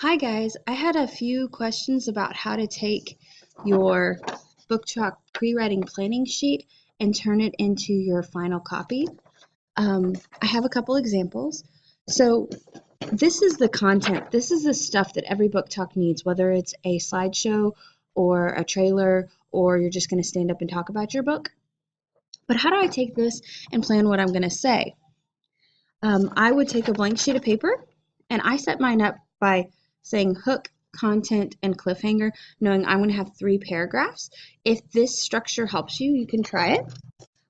Hi guys, I had a few questions about how to take your Book Talk pre-writing planning sheet and turn it into your final copy. I have a couple examples. So this is the content. This is the stuff that every Book Talk needs, whether it's a slideshow or a trailer or you're just going to stand up and talk about your book. But how do I take this and plan what I'm going to say? I would take a blank sheet of paper and I set mine up by saying hook, content, and cliffhanger, knowing I'm going to have 3 paragraphs. If this structure helps you, you can try it,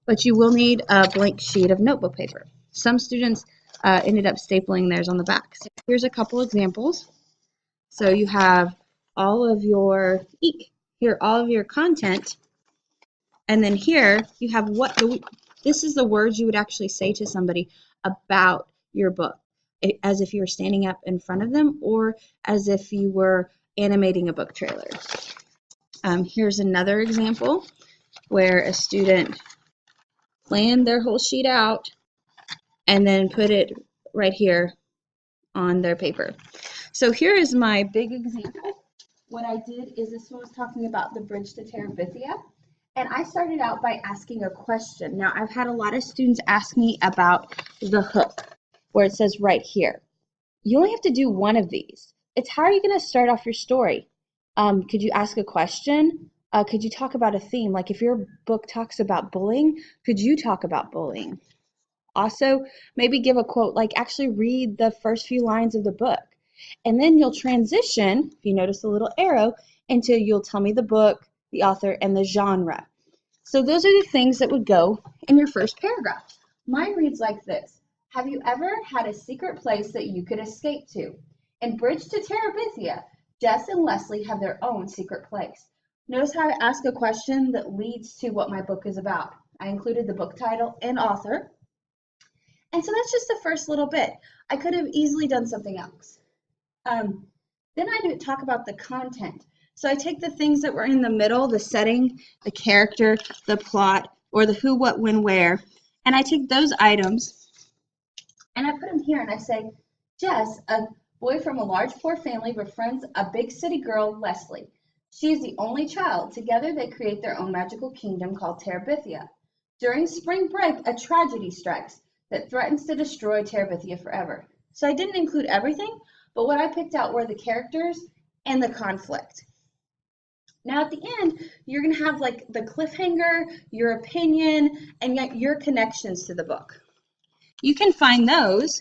but you will need a blank sheet of notebook paper. Some students ended up stapling theirs on the back. So here's a couple examples. So you have all of your content, and then here you have this is the words you would actually say to somebody about your book, as if you were standing up in front of them or as if you were animating a book trailer. Here's another example where a student planned their whole sheet out and then put it right here on their paper. So here is my big example. What I did is this one was talking about the bridge to Terabithia. And I started out by asking a question. Now, I've had a lot of students ask me about the hook, where it says right here. You only have to do one of these. It's how are you going to start off your story? Could you ask a question? Could you talk about a theme? Like if your book talks about bullying, could you talk about bullying? Also, maybe give a quote, like actually read the first few lines of the book. And then you'll transition, if you notice the little arrow, into you'll tell me the book, the author, and the genre. So those are the things that would go in your first paragraph. Mine reads like this. Have you ever had a secret place that you could escape to? In Bridge to Terabithia, Jess and Leslie have their own secret place. Notice how I ask a question that leads to what my book is about. I included the book title and author. And so that's just the first little bit. I could have easily done something else. Then I talk about the content. So I take the things that were in the middle, the setting, the character, the plot, or the who, what, when, where, and I take those items and I put them here and I say, Jess, a boy from a large poor family, befriends a big city girl, Leslie. She is the only child. Together they create their own magical kingdom called Terabithia. During spring break, a tragedy strikes that threatens to destroy Terabithia forever. So I didn't include everything, but what I picked out were the characters and the conflict. Now at the end, you're going to have like the cliffhanger, your opinion, and yet your connections to the book. You can find those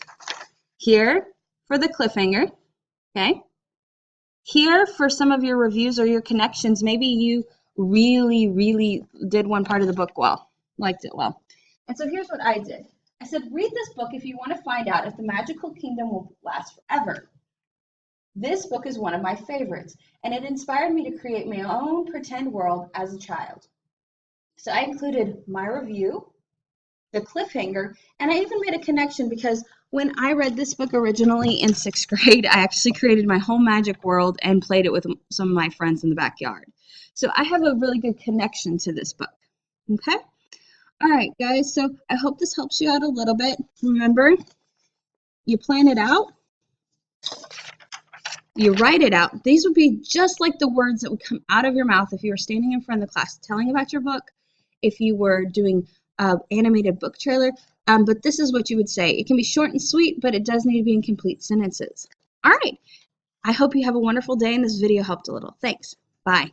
here for the cliffhanger, okay? Here for some of your reviews or your connections, maybe you really did one part of the book well, liked it well. And so here's what I did. I said, read this book if you want to find out if the magical kingdom will last forever. This book is one of my favorites, and it inspired me to create my own pretend world as a child. So I included my review, the cliffhanger, and I even made a connection because when I read this book originally in 6th grade, I actually created my whole magic world and played it with some of my friends in the backyard. So I have a really good connection to this book. Okay? All right, guys, so I hope this helps you out a little bit. Remember, you plan it out. You write it out. These would be just like the words that would come out of your mouth if you were standing in front of the class telling about your book, if you were doing an animated book trailer, but this is what you would say. It can be short and sweet, but it does need to be in complete sentences. All right. I hope you have a wonderful day and this video helped a little. Thanks. Bye.